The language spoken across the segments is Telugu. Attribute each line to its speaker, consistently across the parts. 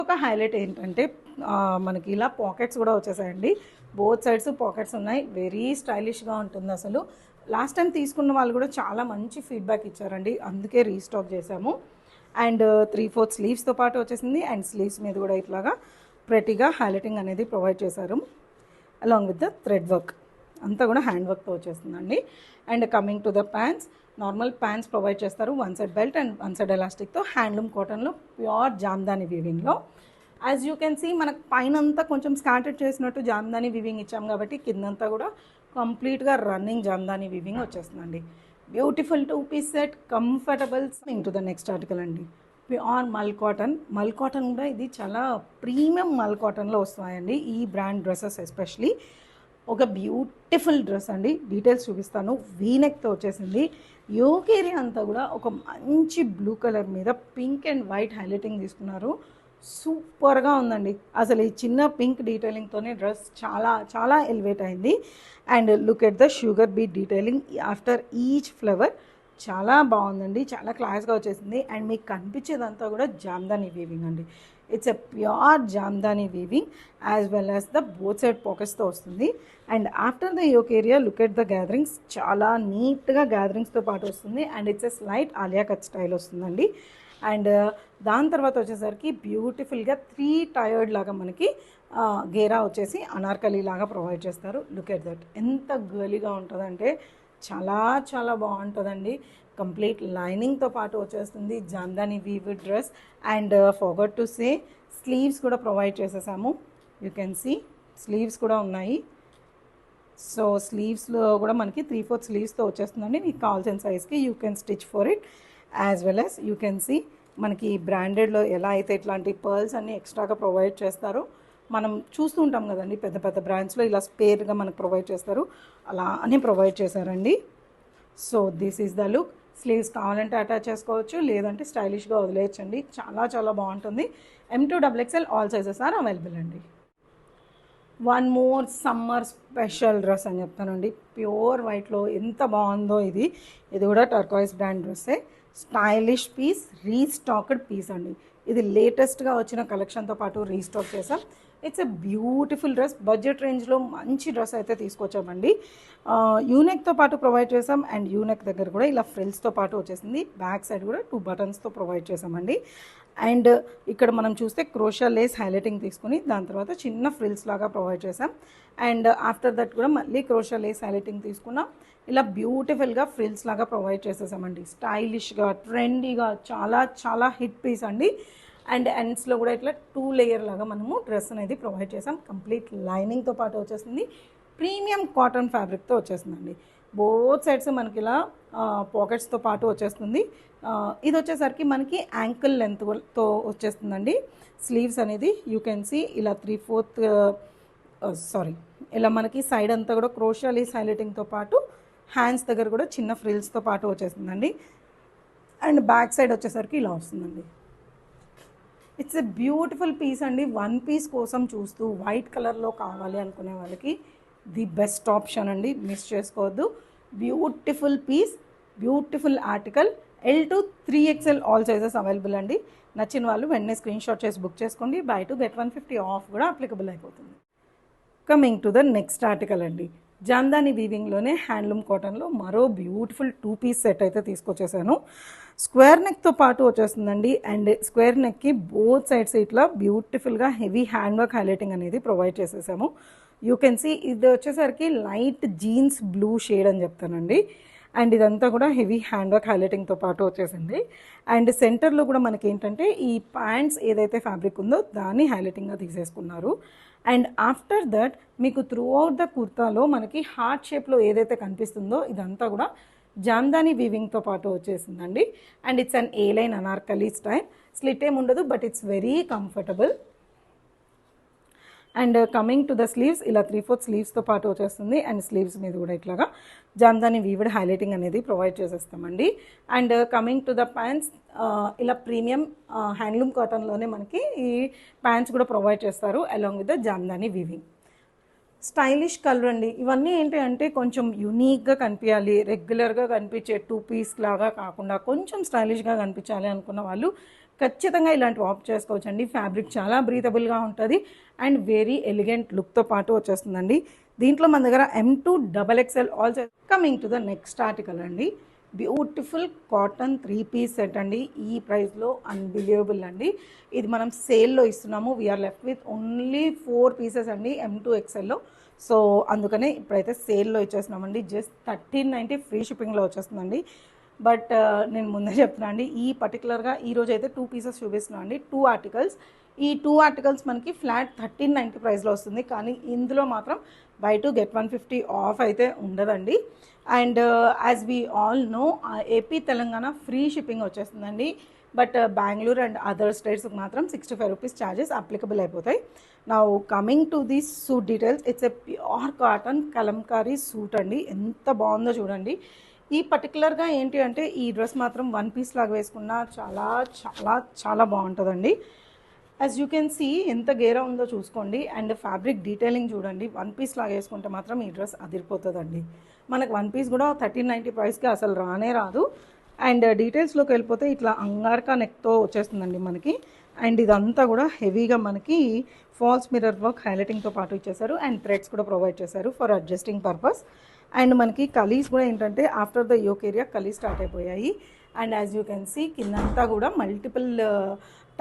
Speaker 1: ఒక హైలైట్ ఏంటంటే మనకి ఇలా పాకెట్స్ కూడా వచ్చేసాయండి. బోత్ సైడ్స్ పాకెట్స్ ఉన్నాయి. వెరీ స్టైలిష్గా ఉంటుంది అసలు. లాస్ట్ టైం తీసుకున్న వాళ్ళు కూడా చాలా మంచి ఫీడ్బ్యాక్ ఇచ్చారండి, అందుకే రీస్టాక్ చేసాము. అండ్ 3/4 స్లీవ్స్తో పాటు వచ్చేసింది. అండ్ స్లీవ్స్ మీద కూడా ఇట్లాగా ప్రెటీగా హైలైటింగ్ అనేది ప్రొవైడ్ చేశారు, along with the thread work అంతా కూడా హ్యాండ్ వర్క్తో వచ్చేస్తుందండి. And coming to the pants, normal pants provide చేస్తారు, one side belt and one side ఎలాస్టిక్తో, హ్యాండ్లూమ్ కాటన్లో ప్యూర్ జామ్దాని వీవింగ్లో. యాజ్ యూ కెన్ సీ మనకు పైన అంతా కొంచెం స్కాటర్డ్ చేసినట్టు జామ్దాని వీవింగ్ ఇచ్చాం కాబట్టి కిందంతా కూడా కంప్లీట్గా రన్నింగ్ జామ్దాని వీవింగ్ వచ్చేస్తుందండి. Beautiful 2-piece set, comfortable. Into the next article అండి, ప్యూర్ మల్ కాటన్. మల్ కాటన్ కూడా ఇది చాలా ప్రీమియం మల్ కాటన్లో వస్తాయండి ఈ బ్రాండ్ డ్రెస్సెస్ ఎస్పెషలీ. ఒక బ్యూటిఫుల్ డ్రెస్ అండి, డీటెయిల్స్ చూపిస్తాను. వీనెక్తో వచ్చేసింది. యోక్ ఏరియా అంతా కూడా ఒక మంచి బ్లూ కలర్ మీద పింక్ అండ్ వైట్ హైలైటింగ్ తీసుకున్నారు. సూపర్గా ఉందండి అసలు. ఈ చిన్న పింక్ డీటెయిలింగ్తోనే డ్రెస్ చాలా చాలా ఎలివేట్ అయింది. And look at the sugar beet detailing after each flower. చాలా బాగుందండి, చాలా క్లాస్గా వచ్చేసింది. అండ్ మీకు కనిపించేదంతా కూడా జామ్దాని వీవింగ్ అండి. It's a pure Jamdani weaving as well as the both side పాకెట్స్తో వస్తుంది. And after the yoke area look at the gatherings, చాలా నీట్గా గ్యాదరింగ్స్తో పాటు వస్తుంది. And it's a slight Alia cut style వస్తుందండి. అండ్ దాని తర్వాత వచ్చేసరికి బ్యూటిఫుల్గా 3 టైర్డ్ లాగా మనకి గేరా వచ్చేసి అనార్కలి లాగా ప్రొవైడ్ చేస్తారు. లుక్ ఎట్ దట్, ఎంత గర్లీగా ఉంటుందంటే చాలా చాలా బాగుంటుందండి. కంప్లీట్ లైనింగ్తో పాటు వచ్చేస్తుంది Jamdani weave dress. And forgot to say sleeves కూడా ప్రొవైడ్ చేసేసాము. యూ కెన్ సీ స్లీవ్స్ కూడా ఉన్నాయి. సో స్లీవ్స్లో కూడా మనకి 3/4 స్లీవ్స్తో వచ్చేస్తుందండి. మీకు కావాల్సిన సైజ్కి you can stitch for it. As well as you can see మనకి బ్రాండెడ్లో ఎలా అయితే ఇట్లాంటి పర్ల్స్ అన్నీ ఎక్స్ట్రాగా ప్రొవైడ్ చేస్తారో మనం చూస్తూ ఉంటాం కదండి, పెద్ద పెద్ద బ్రాండ్స్లో ఇలా స్పేర్గా మనకు ప్రొవైడ్ చేస్తారు, అలా అని ప్రొవైడ్ చేశారండి. So this is the look. Sleeves కావాలంటే అటాచ్ చేసుకోవచ్చు, లేదంటే స్టైలిష్గా వదిలేయచ్చండి. చాలా చాలా బాగుంటుంది. M2XXL all sizes are available అండి. One more summer special dress అని చెప్తానండి. ప్యూర్ వైట్లో ఎంత బాగుందో ఇది. ఇది కూడా టర్కాయిస్ బ్రాండ్ డ్రెస్సే. స్టైలిష్ పీస్, రీస్టాక్డ్ పీస్ అండి. ఇది లేటెస్ట్గా వచ్చిన కలెక్షన్తో పాటు రీస్టాక్ చేసాం. It's a beautiful dress. Budget రేంజ్లో మంచి డ్రెస్ అయితే తీసుకొచ్చామండి. యూనెక్తో పాటు ప్రొవైడ్ చేసాం. అండ్ యూనెక్ దగ్గర కూడా ఇలా ఫ్రిల్స్తో పాటు వచ్చేసింది. బ్యాక్ సైడ్ కూడా 2 బటన్స్తో ప్రొవైడ్ చేసామండి. అండ్ ఇక్కడ మనం చూస్తే క్రోషా లేస్ హైలైటింగ్ తీసుకుని దాని తర్వాత చిన్న ఫ్రిల్స్ లాగా ప్రొవైడ్ చేసాం. అండ్ ఆఫ్టర్ దట్ కూడా మళ్ళీ క్రోషా లేస్ హైలైటింగ్ తీసుకున్నాం. ఇలా బ్యూటిఫుల్గా ఫ్రిల్స్ లాగా ప్రొవైడ్ చేసేసామండి. స్టైలిష్గా, ట్రెండీగా, చాలా చాలా హిట్ పీస్ అండి. అండ్ ఎండ్స్లో కూడా ఇట్లా 2 లేయర్ లాగా మనము డ్రెస్ అనేది ప్రొవైడ్ చేసాం. కంప్లీట్ లైనింగ్తో పాటు వచ్చేసింది. ప్రీమియం కాటన్ ఫ్యాబ్రిక్తో వచ్చేస్తుందండి. బోత్ సైడ్స్ మనకి ఇలా పాకెట్స్తో పాటు వచ్చేస్తుంది. ఇది వచ్చేసరికి మనకి యాంకిల్ లెంత్తో వచ్చేస్తుందండి. స్లీవ్స్ అనేది యూ కెన్ సీ ఇలా 3/4 ఇలా మనకి సైడ్ అంతా కూడా క్రోషియా లేస్ హైలైటింగ్తో పాటు హ్యాండ్స్ దగ్గర కూడా చిన్న ఫ్రిల్స్తో పాటు వచ్చేస్తుందండి. అండ్ బ్యాక్ సైడ్ వచ్చేసరికి ఇలా వస్తుందండి. ఇట్స్ ఎ బ్యూటిఫుల్ పీస్ అండి. 1 పీస్ కోసం చూస్తూ వైట్ కలర్లో కావాలి అనుకునే వాళ్ళకి ది బెస్ట్ ఆప్షన్ అండి, మిస్ చేసుకోవద్దు. Beautiful piece, beautiful article. L2-3XL all sizes available అండి. నచ్చిన వాళ్ళు వెంటనే స్క్రీన్ షాట్ చేసి బుక్ చేసుకోండి. బై 2 get 150 ఆఫ్ కూడా అప్లికబుల్ అయిపోతుంది. Coming to the next article అండి, జామ్దాని వీవింగ్లోనే హ్యాండ్లూమ్ కాటన్లో మరో బ్యూటిఫుల్ 2-piece సెట్ అయితే తీసుకొచ్చేసాను. స్క్వేర్ నెక్తో పాటు వచ్చేస్తుందండి. అండ్ స్క్వేర్ నెక్కి బోత్ సైడ్స్ ఇట్లా బ్యూటిఫుల్గా హెవీ హ్యాండ్ వర్క్ హైలైటింగ్ అనేది ప్రొవైడ్ చేసేసాము. యూ కెన్ సీ ఇది వచ్చేసరికి లైట్ జీన్స్ బ్లూ షేడ్ అని చెప్తానండి. అండ్ ఇదంతా కూడా హెవీ హ్యాండ్ వర్క్ హైలైటింగ్తో పాటు వచ్చేసింది. అండ్ సెంటర్లో కూడా మనకి ఏంటంటే ఈ ప్యాంట్స్ ఏదైతే ఫ్యాబ్రిక్ ఉందో దాన్ని హైలైటింగ్గా తీసేసుకున్నారు. అండ్ ఆఫ్టర్ దట్ మీకు త్రూ అవుట్ ద కుర్తాలో మనకి హార్ట్ షేప్లో ఏదైతే కనిపిస్తుందో ఇదంతా కూడా జామ్దాని వీవింగ్తో పాటు వచ్చేసిందండి. And it's an A line anarkali style. Slit ఏమి ఉండదు, but it's very comfortable. And coming to the sleeves, ఇలా 3/4 స్లీవ్స్తో పాటు వచ్చేస్తుంది. అండ్ స్లీవ్స్ మీద కూడా ఇట్లాగా జామ్దాని వీవ్డ్ హైలైటింగ్ అనేది ప్రొవైడ్ చేసేస్తామండి. And coming to the pants, ఇలా ప్రీమియం హ్యాండ్లూమ్ కాటన్లోనే మనకి ఈ ప్యాంట్స్ కూడా ప్రొవైడ్ చేస్తారు along with the Jamdani weaving. Stylish colour అండి. ఇవన్నీ ఏంటి అంటే కొంచెం యూనిక్గా కనిపించాలి, రెగ్యులర్గా కనిపించే 2-piece లాగా కాకుండా కొంచెం స్టైలిష్గా కనిపించాలి అనుకున్న వాళ్ళు ఖచ్చితంగా ఇలాంటివి ఆప్ట్ చేసుకోవచ్చండి. ఫ్యాబ్రిక్ చాలా బ్రీతబుల్గా ఉంటుంది అండ్ వెరీ ఎలిగెంట్ లుక్తో పాటు వచ్చేస్తుందండి. దీంట్లో మన దగ్గర M2XXL also. Coming to the next article అండి, బ్యూటిఫుల్ కాటన్ 3-piece సెట్ అండి. ఈ ప్రైస్లో అన్బిలీవబుల్ అండి. ఇది మనం సేల్లో ఇస్తున్నాము. We are left with only 4 pieces అండి M2XLలో. సో అందుకనే ఇప్పుడైతే సేల్లో ఇచ్చేస్తున్నామండి. జస్ట్ 1390 ఫ్రీ షిప్పింగ్లో వచ్చేస్తుందండి. బట్ నేను ముందే చెప్తున్నా అండి, ఈ పర్టికులర్గా ఈరోజు అయితే 2 pieces చూపిస్తున్నాను అండి, 2 articles. ఈ 2 articles మనకి ఫ్లాట్ 1390 ప్రైస్లో వస్తుంది. కానీ ఇందులో మాత్రం బై 2 get 150 ఆఫ్ అయితే ఉండదండి. And as we all know AP Telangana free shipping వచ్చేస్తుందండి. బట్ బెంగళూరు అండ్ అదర్ స్టేట్స్కి మాత్రం 65 రూపీస్ ఛార్జెస్ అప్లికబుల్ అయిపోతాయి. Now coming to this suit details, it's a pure cotton Kalamkari suit అండి. ఎంత బాగుందో చూడండి. ఈ పర్టికులర్గా ఏంటి అంటే ఈ డ్రెస్ మాత్రం 1 piece లాగా వేసుకున్నా చాలా చాలా చాలా బాగుంటుందండి. యాజ్ యూ కెన్ సీ ఎంత గేరా ఉందో చూసుకోండి. అండ్ ఫ్యాబ్రిక్ డీటెయిలింగ్ చూడండి. 1 piece లాగా వేసుకుంటే మాత్రం ఈ డ్రెస్ అదిరిపోతుందండి. మనకు 1 piece కూడా 1390 ప్రైస్కి అసలు రానే రాదు. అండ్ డీటెయిల్స్లోకి వెళ్ళిపోతే ఇట్లా అంగార్కా నెక్తో వచ్చేస్తుందండి మనకి. అండ్ ఇదంతా కూడా హెవీగా మనకి ఫాల్స్ మిర్రర్ వర్క్ హైలైటింగ్తో పాటు ఇచ్చేసారు. అండ్ థ్రెడ్స్ కూడా ప్రొవైడ్ చేశారు ఫర్ అడ్జస్టింగ్ పర్పస్. అండ్ మనకి కలీస్ కూడా ఏంటంటే after the yoke area kalis start అయిపోయాయి. And as you can see కిందంతా కూడా మల్టిపుల్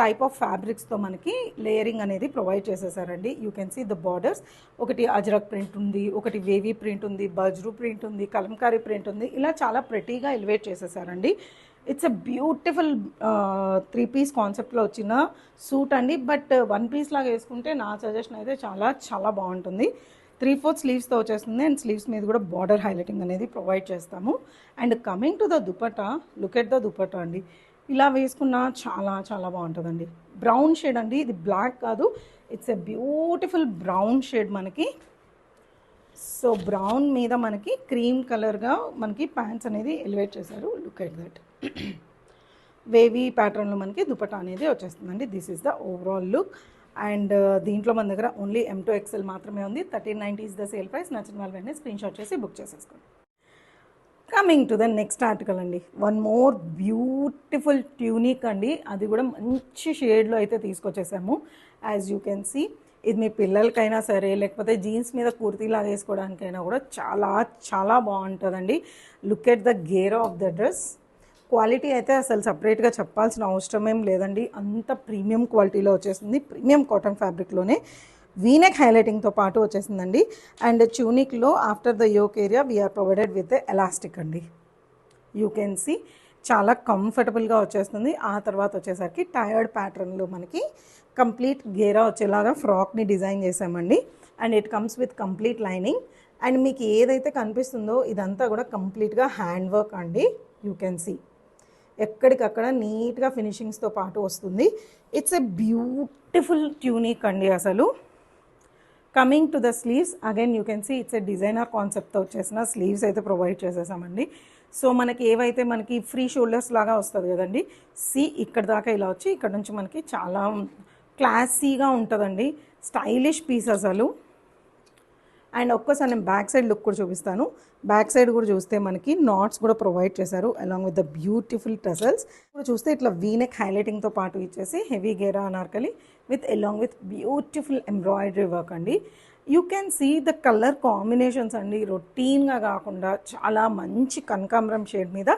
Speaker 1: టైప్ ఆఫ్ ఫ్యాబ్రిక్స్తో మనకి లేయరింగ్ అనేది ప్రొవైడ్ చేసేసారండి. You can see the borders, ఒకటి అజ్రక్ ప్రింట్ ఉంది, ఒకటి వేవీ ప్రింట్ ఉంది, బజ్రు ప్రింట్ ఉంది, కలంకారీ ప్రింట్ ఉంది. ఇలా చాలా ప్రెటీగా ఎలివేట్ చేసేసారండి. ఇట్స్ ఎ బ్యూటిఫుల్ 3-piece కాన్సెప్ట్లో వచ్చిన సూట్ అండి. బట్ 1 piece లాగా వేసుకుంటే నా సజెషన్ అయితే చాలా చాలా బాగుంటుంది. 3/4 స్లీవ్స్తో వచ్చేస్తుంది. అండ్ స్లీవ్స్ మీద కూడా బార్డర్ హైలైటింగ్ అనేది ప్రొవైడ్ చేస్తాము. And coming to the dupatta, look at the dupatta అండి. ఇలా వేసుకున్న చాలా చాలా బాగుంటుందండి. బ్రౌన్ షేడ్ అండి, ఇది బ్లాక్ కాదు, it's a beautiful brown shade మనకి. సో బ్రౌన్ మీద మనకి క్రీమ్ కలర్గా మనకి ప్యాంట్స్ అనేది ఎలివేట్ చేశారు. Look at that. వేవీ ప్యాటర్న్లో మనకి దుపట్టా అనేది వచ్చేస్తుందండి. This is the overall look. And దీంట్లో మన దగ్గర ఓన్లీ M2XL మాత్రమే ఉంది. 1390 ఇస్ ద సేల్ ప్రైస్. నచ్చిన వాళ్ళు వెంటనే స్క్రీన్ షాట్ చేసి బుక్ చేసేసుకోండి. Coming to the next article అండి, వన్ మోర్ బ్యూటిఫుల్ ట్యూనిక్ అండి. అది కూడా మంచి షేడ్లో అయితే తీసుకొచ్చేసాము. యాజ్ యూ కెన్ సీ ఇది మీ పిల్లలకైనా సరే లేకపోతే జీన్స్ మీద కుర్తీలాగా వేసుకోవడానికైనా కూడా చాలా చాలా బాగుంటుందండి. Look at the gear of the dress. Quality అయితే అసలు సపరేట్గా చెప్పాల్సిన అవసరం ఏం లేదండి. అంత ప్రీమియం క్వాలిటీలో వచ్చేసింది. ప్రీమియం కాటన్ ఫ్యాబ్రిక్లోనే వీనెక్ హైలైటింగ్తో పాటు వచ్చేసిందండి. అండ్ ట్యూనిక్లో after the yoke area we are provided with elastic అండి. యూ కెన్ సీ చాలా కంఫర్టబుల్గా వచ్చేస్తుంది. ఆ తర్వాత వచ్చేసరికి టైర్డ్ ప్యాటర్న్లో మనకి కంప్లీట్ గేరా వచ్చేలాగా ఫ్రాక్ని డిజైన్ చేసామండి. And it comes with complete lining. And మీకు ఏదైతే కనిపిస్తుందో ఇదంతా కూడా కంప్లీట్గా హ్యాండ్ వర్క్ అండి. యూ కెన్ సీ ఎక్కడికక్కడ నీట్గా ఫినిషింగ్స్తో పాటు వస్తుంది. ఇట్స్ ఎ బ్యూటిఫుల్ ట్యూనిక్ అండి అసలు. Coming to the sleeves, again you can see it's a designer కాన్సెప్ట్తో వచ్చేసిన స్లీవ్స్ అయితే ప్రొవైడ్ చేసేసామండి. సో మనకి ఏవైతే మనకి ఫ్రీ షోల్డర్స్ లాగా వస్తుంది కదండి, ఇక్కడ దాకా ఇలా వచ్చి ఇక్కడ నుంచి మనకి చాలా క్లాసీగా ఉంటుందండి. స్టైలిష్ పీస్ అసలు. అండ్ ఒక్కసారి నేను బ్యాక్ సైడ్ లుక్ కూడా చూపిస్తాను. బ్యాక్ సైడ్ కూడా చూస్తే మనకి నాట్స్ కూడా ప్రొవైడ్ చేశారు along with the beautiful tassels. ఇప్పుడు చూస్తే ఇట్లా వీనెక్ హైలైటింగ్తో పాటు ఇచ్చేసి heavy ghera Anarkali with along with beautiful embroidery work అండి. You can see the colour combinations అండి. రొటీన్గా కాకుండా చాలా మంచి కనకాంబరం షేడ్ మీద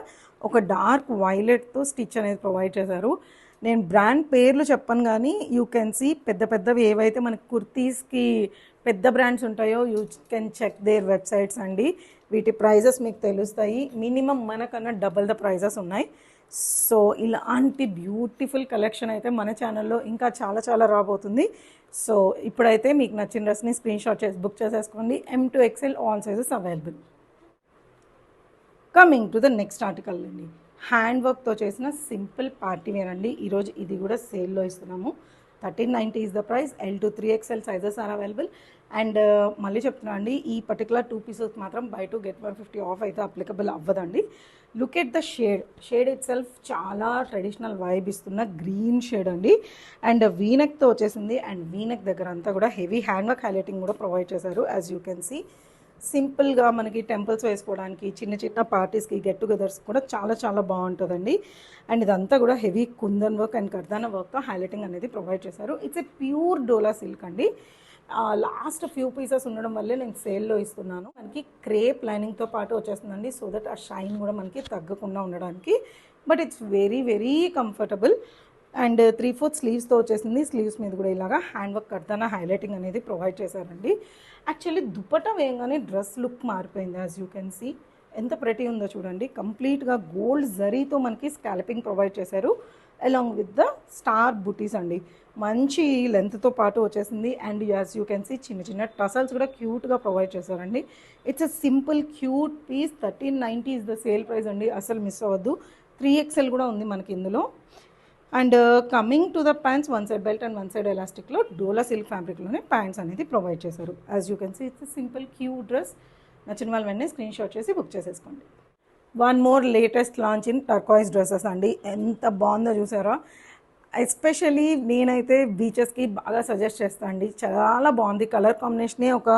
Speaker 1: ఒక డార్క్ వైలెట్తో స్టిచ్ అనేది ప్రొవైడ్ చేశారు. నేను బ్రాండ్ పేర్లు చెప్పను కానీ యూ కెన్ సీ పెద్ద పెద్దవి ఏవైతే మనకి కుర్తీస్కి పెద్ద బ్రాండ్స్ ఉంటాయో you can check their websites అండి. వీటి ప్రైజెస్ మీకు తెలుస్తాయి. మినిమం మనకన్నా డబల్ ద ప్రైజెస్ ఉన్నాయి. సో ఇలాంటి బ్యూటిఫుల్ కలెక్షన్ అయితే మన ఛానల్లో ఇంకా చాలా చాలా రాబోతుంది. సో ఇప్పుడైతే మీకు నచ్చిన డ్రెస్ని స్క్రీన్ షాట్ చేసి బుక్ చేసేసుకోండి. M2XL all sizes available. Coming to the next article అండి, హ్యాండ్ వర్క్తో చేసిన సింపుల్ పార్టీ వేర్ అండి. ఈరోజు ఇది కూడా సేల్లో ఇస్తున్నాము. 1390 is the price. L to 3XL sizes are available. And మళ్ళీ చెప్తున్నా అండి, ఈ పర్టికులర్ 2 pieces మాత్రం బై 2 get 150 ఆఫ్ అయితే అప్లికబుల్ అవ్వదండి. Look at the shade itself చాలా ట్రెడిషనల్ వైబ్ ఇస్తున్న గ్రీన్ షేడ్ అండి. అండ్ వీనెక్తో వచ్చేసింది. అండ్ వీనెక్ దగ్గర అంతా కూడా హెవీ హ్యాండ్ వర్క్ హైలైటింగ్ కూడా ప్రొవైడ్ చేశారు. యాజ్ యూ కెన్ సీ సింపుల్గా మనకి టెంపుల్స్ వేసుకోవడానికి, చిన్న చిన్న పార్టీస్కి, గెట్ టుగెదర్స్ కూడా చాలా చాలా బాగుంటుందండి. అండ్ ఇదంతా కూడా హెవీ కుందన్ వర్క్ అండ్ కర్దానా వర్క్తో హైలైటింగ్ అనేది ప్రొవైడ్ చేశారు. It's a pure dola silk అండి. లాస్ట్ ఫ్యూ పీసెస్ ఉండడం వల్లే నేను సేల్లో ఇస్తున్నాను. మనకి క్రేప్ లైనింగ్తో పాటు వచ్చేస్తుందండి, సో దట్ ఆ షైన్ కూడా మనకి తగ్గకుండా ఉండడానికి. But it's very very comfortable. And 3/4 స్లీవ్స్తో వచ్చేసింది. స్లీవ్స్ మీద కూడా ఇలాగా హ్యాండ్ వర్క్ కర్దానా హైలైటింగ్ అనేది ప్రొవైడ్ చేశారండి. యాక్చువల్లీ దుపట్టా వేయగానే డ్రెస్ లుక్ మారిపోయింది. యాజ్ యూ కెన్ సీ ఎంత ప్రెటీ ఉందో చూడండి. కంప్లీట్గా గోల్డ్ జరీతో మనకి స్కాల్పింగ్ ప్రొవైడ్ చేశారు, అలాంగ్ విత్ ద స్టార్ బుటీస్ అండి. మంచి లెంత్తో పాటు వచ్చేసింది. And as you can see చిన్న చిన్న టసల్స్ కూడా క్యూట్గా ప్రొవైడ్ చేశారండి. It's a simple cute piece. 1390 is the sale price అండి, అసలు మిస్ అవ్వద్దు. 3XL కూడా ఉంది మనకి ఇందులో. And coming to the pants, one side belt and one side ఎలాస్టిక్లో డోలా సిల్క్ ఫ్యాబ్రిక్లోనే ప్యాంట్స్ అనేది ప్రొవైడ్ చేశారు. As you can see it's simple cute dress. నచ్చిన వాళ్ళు వెంటనే స్క్రీన్ షాట్ చేసి బుక్ చేసేసుకోండి. One more latest launch in turquoise dresses అండి. ఎంత బాగుందో చూసారా. ఎస్పెషలీ నేనైతే బీచెస్కి బాగా సజెస్ట్ చేస్తాను అండి. చాలా బాగుంది. కలర్ కాంబినేషనే ఒక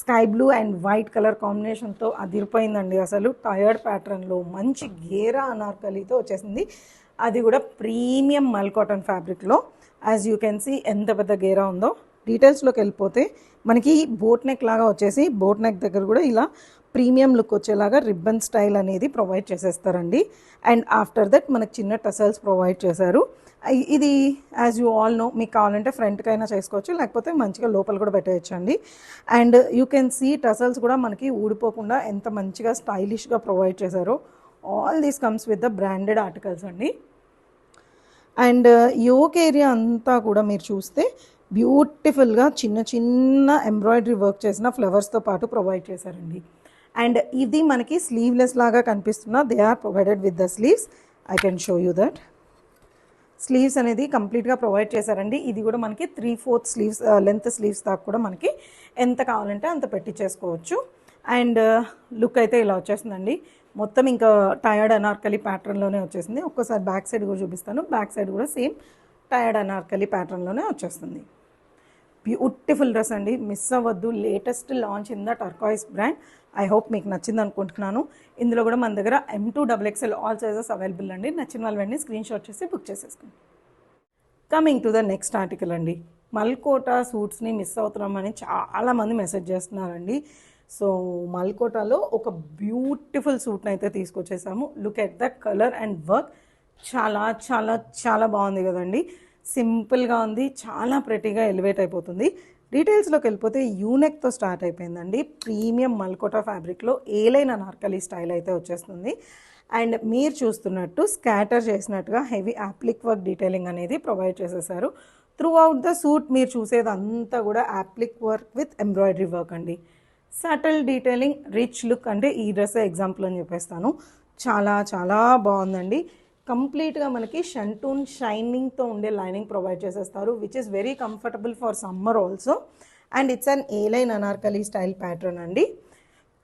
Speaker 1: sky blue and white colour కాంబినేషన్తో అదిరిపోయిందండి. అసలు టయర్డ్ ప్యాటర్న్లో మంచి గేరా అనార్కలితో వచ్చేసింది. అది కూడా ప్రీమియం మల్ కాటన్ ఫ్యాబ్రిక్లో. యాజ్ యూ కెన్ సీ ఎంత పెద్ద గేరా ఉందో. డీటెయిల్స్లోకి వెళ్ళిపోతే మనకి బోట్ నెక్ లాగా వచ్చేసి బోట్ నెక్ దగ్గర కూడా ఇలా ప్రీమియం లుక్ వచ్చేలాగా రిబ్బన్ స్టైల్ అనేది ప్రొవైడ్ చేసేస్తారండి. అండ్ ఆఫ్టర్ దట్ మనకు చిన్న టసల్స్ ప్రొవైడ్ చేశారు. ఇది యాజ్ యూ ఆల్ నో, మీకు కావాలంటే ఫ్రంట్కైనా చేసుకోవచ్చు, లేకపోతే మంచిగా లోపల కూడా పెట్టేయచ్చండి. And you can see tassels కూడా మనకి ఊడిపోకుండా ఎంత మంచిగా స్టైలిష్గా ప్రొవైడ్ చేశారో. All these comes with the branded articles అండి. అండ్ యోక్ ఏరియా అంతా కూడా మీరు చూస్తే బ్యూటిఫుల్గా చిన్న చిన్న ఎంబ్రాయిడరీ వర్క్ చేసిన ఫ్లవర్స్తో పాటు ప్రొవైడ్ చేశారండి. అండ్ ఇది మనకి స్లీవ్లెస్ లాగా కనిపిస్తున్న, they are provided with the sleeves. I can show you that. Sleeves అనేది కంప్లీట్గా ప్రొవైడ్ చేశారండి. ఇది కూడా మనకి 3/4 స్లీవ్స్ లెంత్ స్లీవ్స్ దాకా కూడా మనకి ఎంత కావాలంటే అంత పెట్టించేసుకోవచ్చు. అండ్ లుక్ అయితే ఇలా వచ్చేస్తుందండి. మొత్తం ఇంకా టయర్డ్ అనార్కలి ప్యాటర్న్లోనే వచ్చేసింది. ఒక్కసారి బ్యాక్ సైడ్ కూడా చూపిస్తాను. బ్యాక్ సైడ్ కూడా సేమ్ టయర్డ్ అనార్కలి ప్యాటర్న్లోనే వచ్చేస్తుంది. బ్యూటిఫుల్ డ్రెస్ అండి, మిస్ అవ్వద్దు. Latest launch in the turquoise brand. I hope మీకు నచ్చింది అనుకుంటున్నాను. ఇందులో కూడా మన దగ్గర M2XXL ఆల్ సైజెస్ అవైలబుల్ అండి. నచ్చిన వాళ్ళు వెంటనే స్క్రీన్ షాట్ చేసి బుక్ చేసేసుకోండి. Coming to the next article అండి. మల్కోటా సూట్స్ని మిస్ అవుతున్నామని చాలామంది మెసేజ్ చేస్తున్నారండి. సో మల్కోటాలో ఒక బ్యూటిఫుల్ సూట్ని అయితే తీసుకొచ్చేసాము. Look at the colour and work. చాలా చాలా చాలా బాగుంది కదండి. సింపుల్గా ఉంది, చాలా ప్రెటీగా ఎలివేట్ అయిపోతుంది. డీటెయిల్స్లోకి వెళ్ళిపోతే యూనెక్తో స్టార్ట్ అయిపోయిందండి. ప్రీమియం మల్కోటా ఫ్యాబ్రిక్లో ఏలైన నార్కలీ స్టైల్ అయితే వచ్చేస్తుంది. అండ్ మీరు చూస్తున్నట్టు స్కాటర్ చేసినట్టుగా హెవీ యాప్లిక్ వర్క్ డీటెయిలింగ్ అనేది ప్రొవైడ్ చేసేసారు. త్రూ అవుట్ ద సూట్ మీరు చూసేది అంతా కూడా applique work with embroidery work అండి. Subtle detailing, rich look. అంటే ఈ డ్రెస్ ఎగ్జాంపుల్ అని చెప్పేస్తాను. చాలా చాలా బాగుందండి. కంప్లీట్గా మనకి షంటూన్ షైనింగ్తో ఉండే లైనింగ్ ప్రొవైడ్ చేసేస్తారు, which is very comfortable for summer also. And it's an A-line Anarkali style pattern అండి.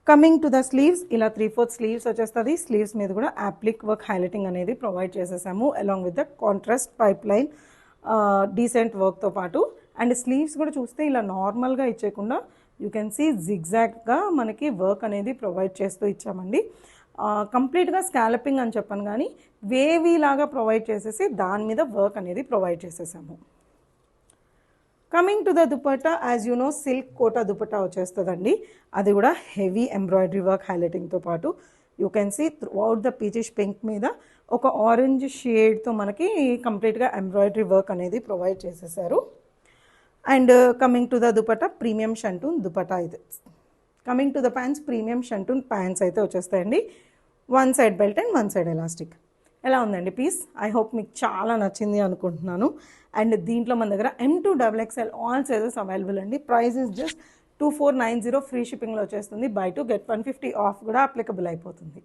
Speaker 1: కమింగ్ టు ద స్లీవ్స్, ఇలా 3/4 స్లీవ్స్ వచ్చేస్తుంది. స్లీవ్స్ మీద కూడా యాప్లిక్ వర్క్ హైలైటింగ్ అనేది ప్రొవైడ్ చేసేసాము, along with the contrast pipe line decent వర్క్తో పాటు. అండ్ స్లీవ్స్ కూడా చూస్తే ఇలా నార్మల్గా ఇచ్చేయకుండా యూ కెన్ సీ జిగ్జాగ్గా మనకి వర్క్ అనేది ప్రొవైడ్ చేస్తూ ఇచ్చామండి. కంప్లీట్గా స్కాలపింగ్ అని చెప్పాను కానీ వేవీ లాగా ప్రొవైడ్ చేసేసి దాని మీద వర్క్ అనేది ప్రొవైడ్ చేసేసాము. Coming to the dupatta, as you know silk Kota dupatta వచ్చేస్తుందండి. అది కూడా హెవీ ఎంబ్రాయిడరీ వర్క్ హైలైటింగ్తో పాటు you can see throughout the peachish pink మీద ఒక ఆరెంజ్ షేడ్తో మనకి కంప్లీట్గా ఎంబ్రాయిడరీ వర్క్ అనేది ప్రొవైడ్ చేసేసారు. And coming to the dupatta, premium shantoon dupatta ఇది. Coming to the pants, premium shantoon pants అయితే వచ్చేస్తాయండి. One side belt and one side elastic. ఎలా ఉందండి పీస్? ఐ హోప్ మీకు చాలా నచ్చింది అనుకుంటున్నాను. అండ్ దీంట్లో మన దగ్గర M2XXL ఆల్ సైజెస్ అవైలబుల్ అండి. ప్రైస్ ఇస్ జస్ట్ 2490, ఫ్రీ షిప్పింగ్లో వచ్చేస్తుంది. బై 2 get 150 ఆఫ్ కూడా అప్లికబుల్ అయిపోతుంది.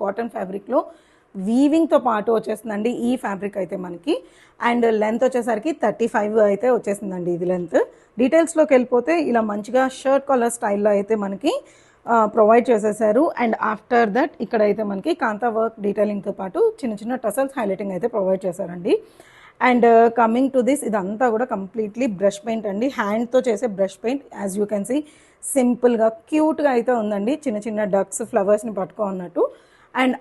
Speaker 1: కాటన్ ఫ్యాబ్రిక్లో వీవింగ్తో పాటు వచ్చేస్తుందండి ఈ ఫ్యాబ్రిక్ అయితే మనకి. అండ్ లెంత్ వచ్చేసరికి 35 అయితే వచ్చేసిందండి ఇది లెంత్. డీటెయిల్స్లోకి వెళ్ళిపోతే ఇలా మంచిగా షర్ట్ కాలర్ స్టైల్లో అయితే మనకి ప్రొవైడ్ చేసేసారు. అండ్ ఆఫ్టర్ దట్ ఇక్కడైతే మనకి కాంతా వర్క్ డీటెయిలింగ్తో పాటు చిన్న చిన్న టసల్స్ హైలైటింగ్ అయితే ప్రొవైడ్ చేశారండి. అండ్ కమింగ్ టు దిస్, ఇదంతా కూడా కంప్లీట్లీ బ్రష్ పెయింట్ అండి, హ్యాండ్తో చేసే brush paint. As you can see సింపుల్గా క్యూట్గా అయితే ఉందండి, చిన్న చిన్న డక్స్ ఫ్లవర్స్ని పట్టుకో ఉన్నట్టు. అండ్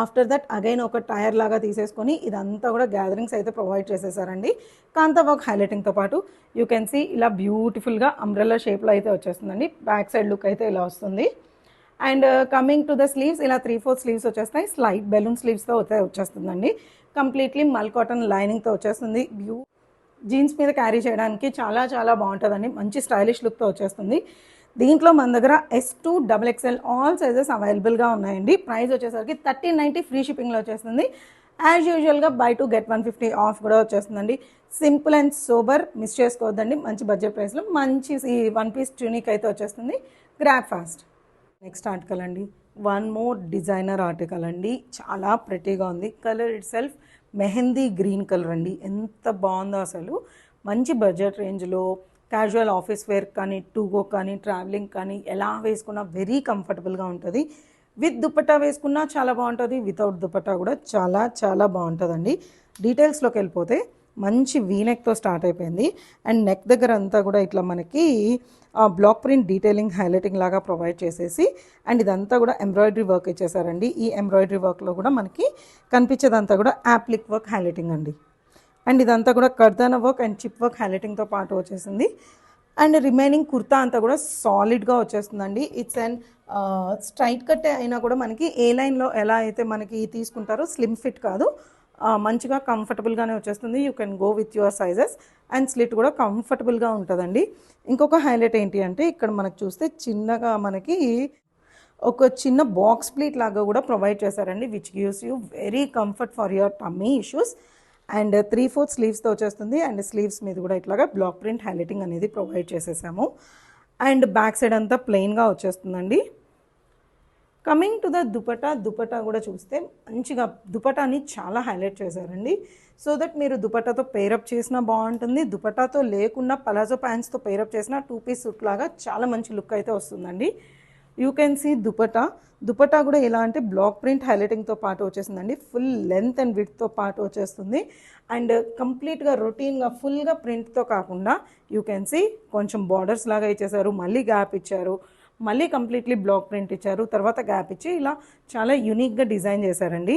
Speaker 1: ఆఫ్టర్ దట్ అగైన్ ఒక టైర్ లాగా తీసేసుకొని ఇదంతా కూడా గ్యాదరింగ్స్ అయితే ప్రొవైడ్ చేసేసారండి కాంతా వర్క్ హైలైటింగ్తో పాటు. యూ కెన్ సీ ఇలా బ్యూటిఫుల్గా అంబ్రెల్లా షేప్లో అయితే వచ్చేస్తుందండి. బ్యాక్ సైడ్ లుక్ అయితే ఇలా వస్తుంది. And coming to the sleeves, ఇలా 3/4 స్లీవ్స్ వచ్చేస్తాయి, స్లైట్ బెలూన్ స్లీవ్స్తో వచ్చేస్తుందండి. కంప్లీట్లీ మల్ కాటన్ లైనింగ్తో వచ్చేస్తుంది. జీన్స్ మీద క్యారీ చేయడానికి చాలా చాలా బాగుంటుందండి, మంచి స్టైలిష్ లుక్తో వచ్చేస్తుంది. దీంట్లో మన దగ్గర S2 XXL ఆల్ సైజెస్ అవైలబుల్గా ఉన్నాయండి. ప్రైస్ వచ్చేసరికి 1390 ఫ్రీ షిప్పింగ్లో వచ్చేస్తుంది. యాజ్ యూజువల్గా బై 2 get 150 ఆఫ్ కూడా వచ్చేస్తుందండి. సింపుల్ అండ్ సోబర్, మిస్ చేసుకోవద్దండి. మంచి బడ్జెట్ ప్రైస్లో మంచి వన్ పీస్ ట్యూనిక్ అయితే వచ్చేస్తుంది. Grab fast. నెక్స్ట్ ఆర్టికల్ అండి, వన్ మోర్ డిజైనర్ ఆర్టికల్ అండి, చాలా ప్రెటీగా ఉంది. Colour it self mehndi green colour అండి, ఎంత బాగుందో అసలు. మంచి బడ్జెట్ రేంజ్లో క్యాజువల్ ఆఫీస్ వేర్ కానీ, టు గో కానీ, ట్రావెలింగ్ కానీ ఎలా వేసుకున్నా వెరీ కంఫర్టబుల్గా ఉంటుంది. విత్ దుపట్టా వేసుకున్నా చాలా బాగుంటుంది, వితౌట్ దుపట్టా కూడా చాలా చాలా బాగుంటుందండి. డీటెయిల్స్లోకి వెళ్ళిపోతే మంచి వీనెక్తో స్టార్ట్ అయిపోయింది. అండ్ నెక్ దగ్గర అంతా కూడా ఇట్లా మనకి బ్లాక్ ప్రింట్ డీటెయిలింగ్ హైలైటింగ్ లాగా ప్రొవైడ్ చేసేసి, అండ్ ఇదంతా కూడా ఎంబ్రాయిడరీ వర్క్ ఇచ్చేసారండి. ఈ ఎంబ్రాయిడరీ వర్క్లో కూడా మనకి కనిపించేదంతా కూడా యాప్లిక్ వర్క్ హైలైటింగ్ అండి. అండ్ ఇదంతా కూడా కర్దానా వర్క్ అండ్ చిప్ వర్క్ హైలైటింగ్తో పాటు వచ్చేసింది. అండ్ రిమైనింగ్ కుర్తా అంతా కూడా సాలిడ్గా వచ్చేస్తుందండి. ఇట్స్ అండ్ స్ట్రైట్ కట్ అయినా కూడా మనకి ఏ లైన్లో ఎలా అయితే మనకి తీసుకుంటారో స్లిమ్ ఫిట్ కాదు, మంచిగా కంఫర్టబుల్గానే వచ్చేస్తుంది. You can go with your sizes. And slit కూడా కంఫర్టబుల్గా ఉంటుందండి. ఇంకొక హైలైట్ ఏంటి అంటే ఇక్కడ మనకు చూస్తే చిన్నగా మనకి ఒక చిన్న బాక్స్ ప్లీట్ లాగా కూడా ప్రొవైడ్ చేశారండి, which gives you very comfort for your tummy issues. And 3/4 స్లీవ్స్తో వచ్చేస్తుంది. అండ్ స్లీవ్స్ మీద కూడా ఇట్లాగా బ్లాక్ ప్రింట్ హైలైటింగ్ అనేది ప్రొవైడ్ చేసేసాము. అండ్ బ్యాక్ సైడ్ అంతా ప్లెయిన్గా వచ్చేస్తుందండి. కమింగ్ టు ద దుపట్టా కూడా చూస్తే మంచిగా దుపట్టాని చాలా హైలైట్ చేశారండి. సో దట్ మీరు దుపట్టాతో పేరప్ చేసినా బాగుంటుంది, దుపట్టాతో లేకుండా పలాజో ప్యాంట్స్తో పేరప్ చేసిన 2 పీస్ సూట్ లాగా చాలా మంచి లుక్ అయితే వస్తుందండి. యూ కెన్ సీ దుపట్టా కూడా ఎలా అంటే బ్లాక్ ప్రింట్ హైలైటింగ్తో పాటు వచ్చేసిందండి. ఫుల్ లెంత్ అండ్ విడ్త్తో పాటు వచ్చేస్తుంది. అండ్ కంప్లీట్గా రొటీన్గా ఫుల్గా ప్రింట్తో కాకుండా యూ కెన్ సీ కొంచెం బార్డర్స్ లాగా ఇచ్చేసారు, మళ్ళీ గ్యాప్ ఇచ్చారు, మళ్ళీ కంప్లీట్లీ బ్లాక్ ప్రింట్ ఇచ్చారు, తర్వాత గ్యాప్ ఇచ్చి ఇలా చాలా యూనిక్గా డిజైన్ చేశారండి.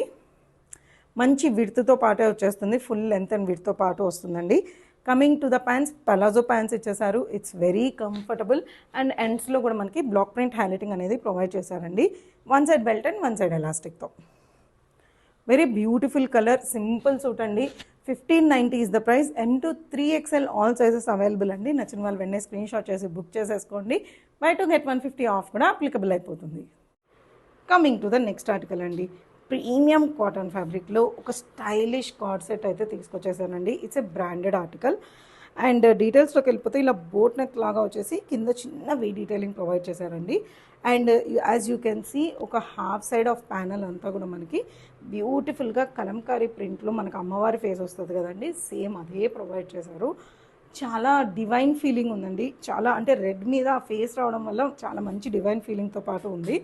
Speaker 1: మంచి విడ్త్తో పాటే వచ్చేస్తుంది, ఫుల్ లెంత్ అండ్ విడ్త్తో పాటు వస్తుందండి. Coming to the pants, palazzo pants ఇచ్చేసారు. It's very comfortable. అండ్ ఎండ్స్లో కూడా మనకి బ్లాక్ ప్రింట్ హైలైటింగ్ అనేది ప్రొవైడ్ చేశారండి. One side belt and one side ఎలాస్టిక్తో. Very beautiful colour, simple suit అండి. 1590 is the price. M to 3XL all sizes available అండి. నచ్చిన వాళ్ళు వెంటనే స్క్రీన్ షాట్ చేసి బుక్ చేసేసుకోండి. బై 2 get 150 ఆఫ్ కూడా అప్లికబుల్ అయిపోతుంది. Coming to the next article అండి, ప్రీమియం కాటన్ ఫ్యాబ్రిక్లో ఒక స్టైలిష్ కార్డ్ సెట్ అయితే తీసుకొచ్చేసానండి. It's a branded article. And డీటెయిల్స్లోకి వెళ్ళిపోతే ఇలా బోట్ నెక్ లాగా వచ్చేసి కింద చిన్న వీ డీటెయిలింగ్ ప్రొవైడ్ చేశారండి. And as you can see ఒక హాఫ్ సైడ్ ఆఫ్ ప్యానల్ అంతా కూడా మనకి బ్యూటిఫుల్గా కలంకారీ ప్రింట్లో మనకు అమ్మవారి ఫేస్ వస్తుంది కదండి, సేమ్ అదే ప్రొవైడ్ చేశారు. చాలా డివైన్ ఫీలింగ్ ఉందండి. చాలా అంటే రెడ్ మీద ఆ ఫేస్ రావడం వల్ల చాలా మంచి డివైన్ ఫీలింగ్తో పాటు ఉంది.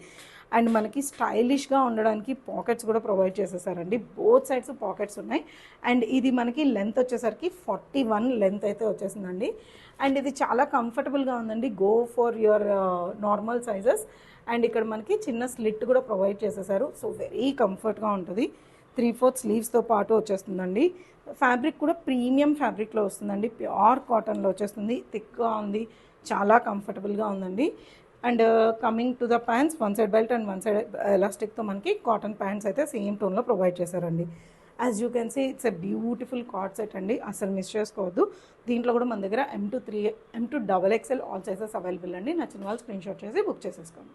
Speaker 1: అండ్ మనకి స్టైలిష్గా ఉండడానికి పాకెట్స్ కూడా ప్రొవైడ్ చేసేసారండి. బోత్ సైడ్స్ పాకెట్స్ ఉన్నాయి. అండ్ ఇది మనకి లెంత్ వచ్చేసరికి 41 లెంత్ అయితే వచ్చేసిందండి. అండ్ ఇది చాలా కంఫర్టబుల్గా ఉందండి. Go for your normal sizes. And ఇక్కడ మనకి చిన్న స్లిట్ కూడా ప్రొవైడ్ చేసేసారు. సో వెరీ కంఫర్ట్గా ఉంటుంది. 3/4 స్లీవ్స్తో పాటు వచ్చేస్తుందండి. ఫ్యాబ్రిక్ కూడా ప్రీమియం ఫ్యాబ్రిక్లో వస్తుందండి. ప్యూర్ కాటన్లో వచ్చేస్తుంది. థిక్గా ఉంది, చాలా కంఫర్టబుల్గా ఉందండి. And coming to the pants, one side belt and one side ఎలాస్టిక్తో మనకి కాటన్ ప్యాంట్స్ అయితే సేమ్ టోన్లో ప్రొవైడ్ చేశారండి. As you can see it's a beautiful cord set అండి, అసలు మిస్ చేసుకోవద్దు. దీంట్లో కూడా మన దగ్గర M to XXL all sizes available అండి. నచ్చిన వాళ్ళు స్క్రీన్ షాట్ చేసి బుక్ చేసేసుకోండి.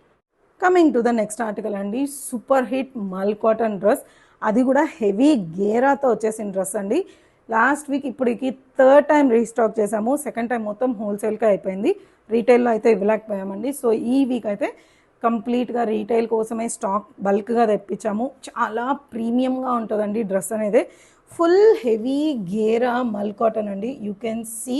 Speaker 1: Coming to the next article అండి, సూపర్ హిట్ మల్ కాటన్ డ్రెస్, అది కూడా హెవీ గేరాతో వచ్చేసిన డ్రెస్ అండి. లాస్ట్ వీక్ ఇప్పటికి 3rd టైం రీస్టాక్ చేసాము. 2nd టైం మొత్తం హోల్సేల్గా అయిపోయింది, రీటైల్లో అయితే ఇవ్వలేకపోయామండి. సో ఈ వీక్ అయితే కంప్లీట్గా రీటైల్ కోసమే స్టాక్ బల్క్గా తెప్పించాము. చాలా ప్రీమియంగా ఉంటుందండి డ్రెస్ అనేది. ఫుల్ హెవీ గేరా మల్ కాటన్ అండి. You can see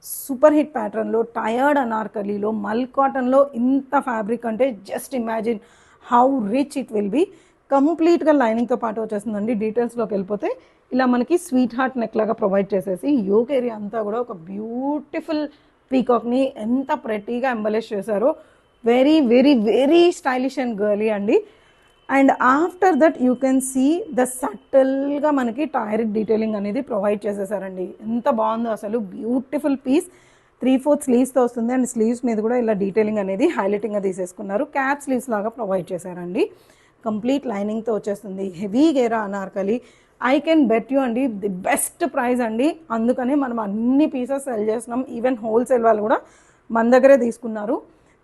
Speaker 1: super hit ప్యాటర్న్లో టయర్డ్ అనార్కలీలో మల్ కాటన్లో ఇంత ఫ్యాబ్రిక్ అంటే just imagine how rich it will be. కంప్లీట్గా లైనింగ్తో పాటు వచ్చేస్తుందండి. డీటెయిల్స్లోకి వెళ్ళిపోతే ఇలా మనకి స్వీట్ హార్ట్ నెక్ లాగా ప్రొవైడ్ చేసేసి యోక్ ఏరియా అంతా కూడా ఒక బ్యూటిఫుల్ పీకాక్ని ఎంత ప్రెటీగా ఎంబలిష్ చేశారో. Very very very stylish and girly అండి. And after that you can see the సటిల్గా మనకి టైర్డ్ డీటెయిలింగ్ అనేది ప్రొవైడ్ చేసేసారండి. ఎంత బాగుందో అసలు, బ్యూటిఫుల్ పీస్. 3/4 స్లీవ్స్తో వస్తుంది అండ్ స్లీవ్స్ మీద కూడా ఇలా డీటెయిలింగ్ అనేది హైలైటింగ్గా తీసేసుకున్నారు. క్యాప్ స్లీవ్స్ లాగా ప్రొవైడ్ చేశారండి. కంప్లీట్ లైనింగ్తో వచ్చేస్తుంది. Heavy ghera anarkali. I can bet you అండి, ది బెస్ట్ ప్రైస్ అండి. అందుకనే మనం అన్ని పీసెస్ సెల్ చేస్తున్నాం. ఈవెన్ హోల్సేల్ వాళ్ళు కూడా మన దగ్గరే తీసుకున్నారు.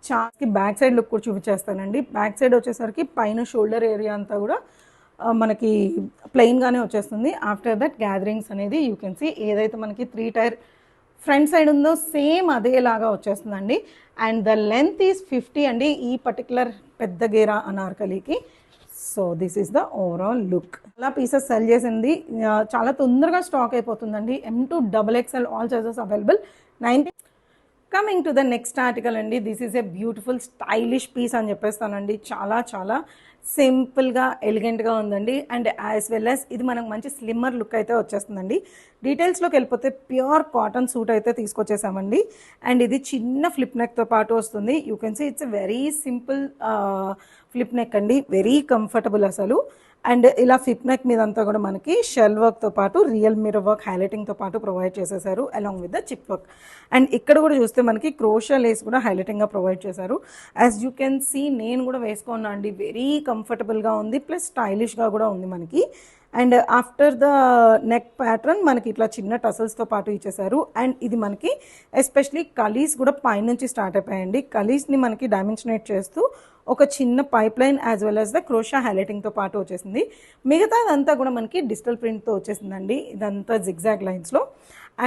Speaker 1: చాకి బ్యాక్ సైడ్ లుక్ కూడా చూపించేస్తానండి. బ్యాక్ సైడ్ వచ్చేసరికి పైన షోల్డర్ ఏరియా అంతా కూడా మనకి ప్లెయిన్గానే వచ్చేస్తుంది. ఆఫ్టర్ దట్ గ్యాదరింగ్స్ అనేది యూ కెన్ సీ ఏదైతే మనకి 3 టైర్ ఫ్రంట్ సైడ్ ఉందో సేమ్ అదేలాగా వచ్చేస్తుందండి. అండ్ ద లెంత్ ఈజ్ 50 అండి ఈ పర్టికులర్ పెద్ద గేరా అనార్కలికి. So this is the overall look. చాలా పీసెస్ సెల్ చేసింది, చాలా తొందరగా స్టాక్ అయిపోతుందండి. M to XXL all sizes available. 90. Coming to the next article అండి. This is a beautiful stylish piece అని చెప్పేస్తానండి. చాలా చాలా సింపుల్గా ఎలిగెంట్గా ఉందండి. అండ్ యాజ్ వెల్ యాజ్ ఇది మనకు మంచి స్లిమ్మర్ లుక్ అయితే వచ్చేస్తుందండి. డీటెయిల్స్లోకి వెళ్ళిపోతే ప్యూర్ కాటన్ సూట్ అయితే తీసుకొచ్చేసామండి. అండ్ ఇది చిన్న ఫ్లిప్ నెక్తో పాటు వస్తుంది. You can see it's very simple flip neck అండి, వెరీ కంఫర్టబుల్ అసలు. అండ్ ఇలా ఫ్లిప్ నెక్ మీద అంతా కూడా మనకి షెల్ వర్క్తో పాటు రియల్ మిర్రర్ వర్క్ హైలైటింగ్తో పాటు ప్రొవైడ్ చేసేసారు along with the chip work. And ఇక్కడ కూడా చూస్తే మనకి క్రోషా లేస్ కూడా హైలైటింగ్గా ప్రొవైడ్ చేశారు. యాజ్ యూ కెన్ సీ నేను కూడా వేసుకున్నా అండి, వెరీ కంఫర్టబుల్గా ఉంది, ప్లస్ స్టైలిష్గా కూడా ఉంది మనకి. And after the neck pattern మనకి ఇట్లా చిన్న టసల్స్తో పాటు ఇచ్చేసారు. అండ్ ఇది మనకి ఎస్పెషలీ కలీస్ కూడా పైనుంచి స్టార్ట్ అయిపోయాయండి. కలీస్ని మనకి డైమెన్షనేట్ చేస్తూ ఒక చిన్న pipe line as well as the crochet హైలైటింగ్తో పాటు వచ్చేసింది. మిగతా అదంతా కూడా మనకి డిజిటల్ ప్రింట్తో వచ్చేసిందండి, ఇదంతా జిగ్జాగ్ లైన్స్లో.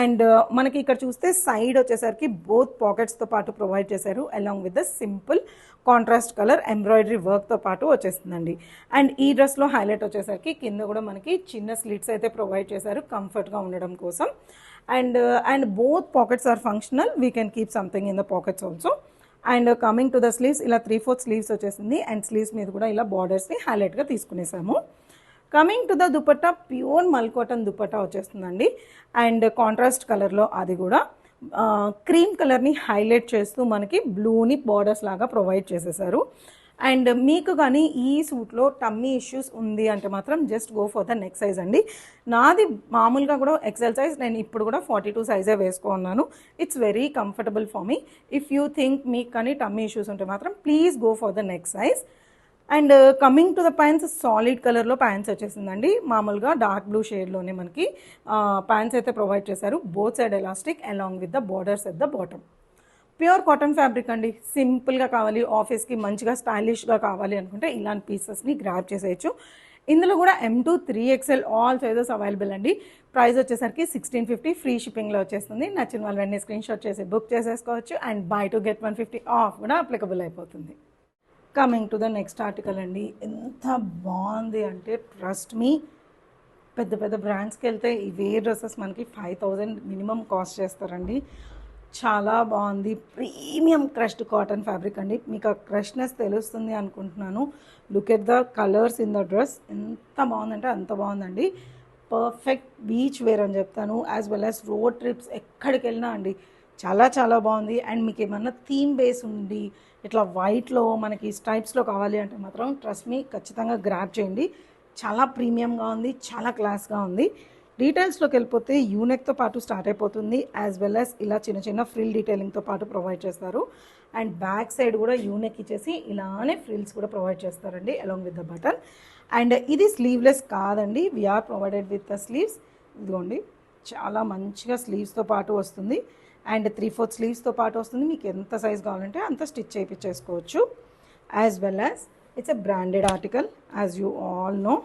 Speaker 1: అండ్ మనకి ఇక్కడ చూస్తే సైడ్ వచ్చేసరికి బోత్ పాకెట్స్తో పాటు ప్రొవైడ్ చేశారు along with the simple contrast colour embroidery వర్క్తో పాటు వచ్చేస్తుందండి. అండ్ ఈ డ్రెస్లో హైలైట్ వచ్చేసరికి కింద కూడా మనకి చిన్న స్లిట్స్ అయితే ప్రొవైడ్ చేశారు కంఫర్ట్గా ఉండడం కోసం. And both pockets are functional, we can keep something in the pockets also. And coming to the sleeves, ఇలా 3/4 స్లీవ్స్ వచ్చేసింది. అండ్ స్లీవ్స్ మీద కూడా ఇలా బార్డర్స్ని హైలైట్గా తీసుకునేసాము. Coming to the dupatta, pure mul cotton dupatta వచ్చేస్తుందండి. అండ్ కాంట్రాస్ట్ కలర్లో అది కూడా క్రీమ్ కలర్ని హైలైట్ చేస్తూ మనకి బ్లూని బార్డర్స్ లాగా ప్రొవైడ్ చేసేసారు. అండ్ మీకు కానీ ఈ సూట్లో టమ్మీ ఇష్యూస్ ఉంది అంటే మాత్రం just go for the neck size అండి. నాది మామూలుగా కూడా ఎక్సెల్ సైజ్, నేను ఇప్పుడు కూడా 42 సైజే వేసుకున్నాను. It's very comfortable for me. If you think మీకు కానీ టమ్మీ ఇష్యూస్ ఉంటే మాత్రం please go for the neck size. And coming to the pants, solid కలర్లో ప్యాంట్స్ వచ్చేసిందండి. మామూలుగా డార్క్ బ్లూ షేడ్లోనే మనకి ప్యాంట్స్ అయితే ప్రొవైడ్ చేశారు. Both side elastic along with the borders at the bottom. Pure cotton fabric అండి. సింపుల్గా కావాలి, ఆఫీస్కి మంచిగా స్టైలిష్గా కావాలి అనుకుంటే ఇలాంటి పీసెస్ని గ్రాబ్ చేసేయచ్చు. ఇందులో కూడా M to 3XL all sizes available అండి. ప్రైస్ వచ్చేసరికి 1650 ఫ్రీ షిప్పింగ్లో వచ్చేస్తుంది. నచ్చిన వాళ్ళు వెంటనే స్క్రీన్ షాట్ చేసి బుక్ చేసేసుకోవచ్చు. And by to get 150 off కూడా అప్లికబుల్ అయిపోతుంది. Coming to the next article అండి. ఎంత బాగుంది అంటే ట్రస్ట్ మీ, పెద్ద పెద్ద బ్రాండ్స్కి వెళ్తే ఇవే డ్రెస్సెస్ మనకి 5000 మినిమం కాస్ట్ చేస్తారండి. చాలా బాగుంది. ప్రీమియం క్రష్డ్ కాటన్ ఫ్యాబ్రిక్ అండి. మీకు ఆ క్రష్నెస్ తెలుస్తుంది అనుకుంటున్నాను. Look at the colours in the dress, ఎంత బాగుందంటే అంత బాగుందండి. పర్ఫెక్ట్ బీచ్ వేర్ అని చెప్తాను, as well as road trips ఎక్కడికి వెళ్ళినా అండి చాలా చాలా బాగుంది. అండ్ మీకు ఏమన్నా థీమ్ బేస్ ఉండి ఇట్లా వైట్లో మనకి స్ట్రైప్స్లో కావాలి అంటే మాత్రం ట్రస్ట్ మీ ఖచ్చితంగా గ్రాబ్ చేయండి. చాలా ప్రీమియంగా ఉంది, చాలా క్లాస్గా ఉంది. డీటెయిల్స్లోకి వెళ్ళిపోతే యూనెక్తో పాటు స్టార్ట్ అయిపోతుంది, యాజ్ వెల్ యాజ్ ఇలా చిన్న చిన్న ఫ్రిల్ డీటెయిలింగ్తో పాటు ప్రొవైడ్ చేస్తారు. అండ్ బ్యాక్ సైడ్ కూడా యూనెక్ ఇచ్చేసి ఇలానే ఫ్రిల్స్ కూడా ప్రొవైడ్ చేస్తారండి along with the button. And ఇది స్లీవ్లెస్ కాదండి, we are provided with the sleeves. ఇదిగోండి చాలా మంచిగా స్లీవ్స్తో పాటు వస్తుంది. అండ్ 3/4 స్లీవ్స్తో పాటు వస్తుంది. మీకు ఎంత సైజ్ కావాలంటే అంత స్టిచ్ చేయించేసుకోవచ్చు. As well as it's a branded article, as you all know.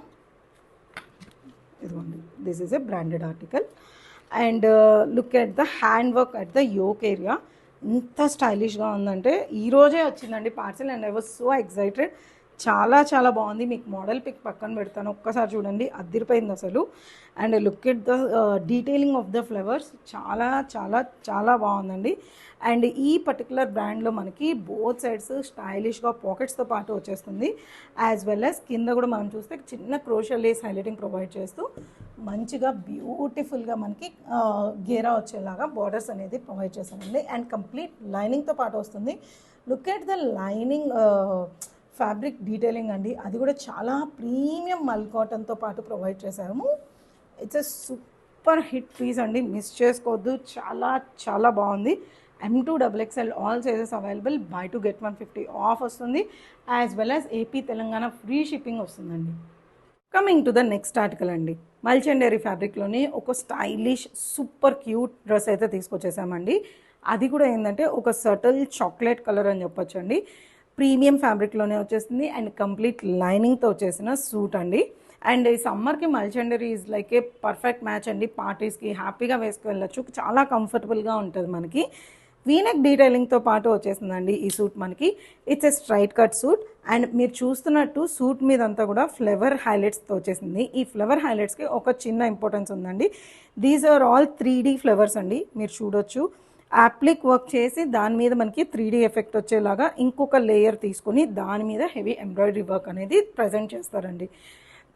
Speaker 1: ఇదిగోండి, this is a branded article. And look at the hand work at the yoke area, ఎంత స్టైలిష్గా ఉందంటే ఈరోజే వచ్చిందండి parcel. And I was so excited. చాలా చాలా బాగుంది. మీకు మోడల్ పిక్ పక్కన పెడతాను, ఒక్కసారి చూడండి, అదిరిపోయింది అసలు. And look at the detailing of the flowers, చాలా చాలా చాలా బాగుందండి. అండ్ ఈ పర్టికులర్ బ్రాండ్లో మనకి బోత్ సైడ్స్ స్టైలిష్గా పాకెట్స్తో పాటు వచ్చేస్తుంది. యాజ్ వెల్ యాజ్ కింద కూడా మనం చూస్తే చిన్న క్రోషల్ లేస్ హైలైటింగ్ ప్రొవైడ్ చేస్తూ మంచిగా బ్యూటిఫుల్గా మనకి గేరా వచ్చేలాగా బార్డర్స్ అనేది ప్రొవైడ్ చేశానండి. అండ్ కంప్లీట్ లైనింగ్తో పాటు వస్తుంది. Look at the lining fabric detailing అండి, అది కూడా చాలా ప్రీమియం మల్ కాటన్తో పాటు ప్రొవైడ్ చేశాము. It's a super hit piece అండి, మిస్ చేసుకోవద్దు. చాలా చాలా బాగుంది. M2XXL all sizes available. Buy 2 get 150 off వస్తుంది. As well as AP Telangana free shipping వస్తుందండి. Coming to the next article అండి, మల్చండేరీ ఫ్యాబ్రిక్లోనే ఒక స్టైలిష్ సూపర్ క్యూట్ డ్రెస్ అయితే తీసుకొచ్చేసామండి. అది కూడా ఏంటంటే ఒక సటిల్ చాక్లెట్ కలర్ అని చెప్పొచ్చు అండి. ప్రీమియం ఫ్యాబ్రిక్లోనే వచ్చేసింది అండ్ కంప్లీట్ లైనింగ్తో వచ్చేసిన సూట్ అండి. అండ్ ఈ సమ్మర్కి మల్చండరీ is like a perfect match అండి. పార్టీస్కి హ్యాపీగా వేసుకు వెళ్ళచ్చు, చాలా కంఫర్టబుల్గా ఉంటుంది. మనకి వీనెక్ డీటెయిలింగ్తో పాటు వచ్చేసిందండి ఈ సూట్ మనకి. It's a straight cut suit and మీరు చూస్తున్నట్టు సూట్ మీదంతా కూడా ఫ్లవర్ హైలైట్స్తో వచ్చేసింది. ఈ ఫ్లవర్ హైలైట్స్కి ఒక చిన్న ఇంపార్టెన్స్ ఉందండి. These are all 3D flowers అండి, మీరు చూడొచ్చు. యాప్లిక్ వర్క్ చేసి దాని మీద మనకి 3D ఎఫెక్ట్ వచ్చేలాగా ఇంకొక లేయర్ తీసుకొని దాని మీద హెవీ ఎంబ్రాయిడరీ వర్క్ అనేది ప్రజెంట్ చేస్తారండి.